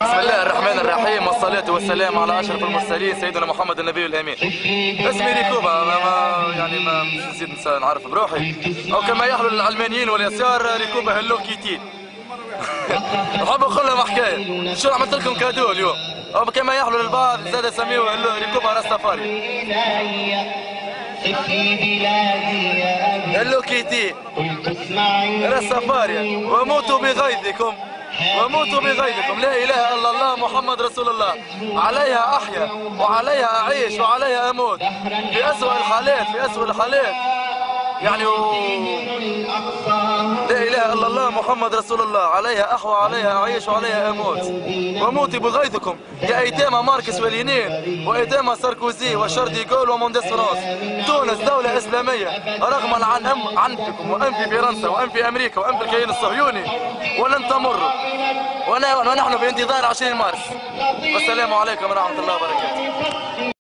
بسم الله الرحمن الرحيم، والصلاة والسلام على أشرف المرسلين سيدنا محمد النبي الأمين. اسمي ريكوبا، ما مش نزيد نعرف بروحي، أو كما يحلو العلمانيين واليسار ريكوبا هلو كيتي. نحب نقول لهم حكاية، شو عملت لكم كادو اليوم، أو كما يحلو البعض زاد سميوه ريكوبا راستافاري. هلو كيتي راستافاري، وموتوا بغيظكم وموتوا بغيظكم. لا اله الا الله محمد رسول الله. عليها احيا وعليها اعيش وعليها اموت في اسوأ الحالات، في اسوأ الحالات يعني لا اله الا الله محمد رسول الله. عليها احيا وعليها اعيش وعليها اموت. وموتوا بغيظكم يا ايتام ماركس ولينين وايتام ساركوزي وشارل دي جول ومونديس فرانس. تونس دولة اسلامية رغما عن انفكم وانف فرنسا وانف امريكا وانف الكيان الصهيوني، ولن تمر ونحن بانتظار 20 مارس. والسلام عليكم ورحمة الله وبركاته.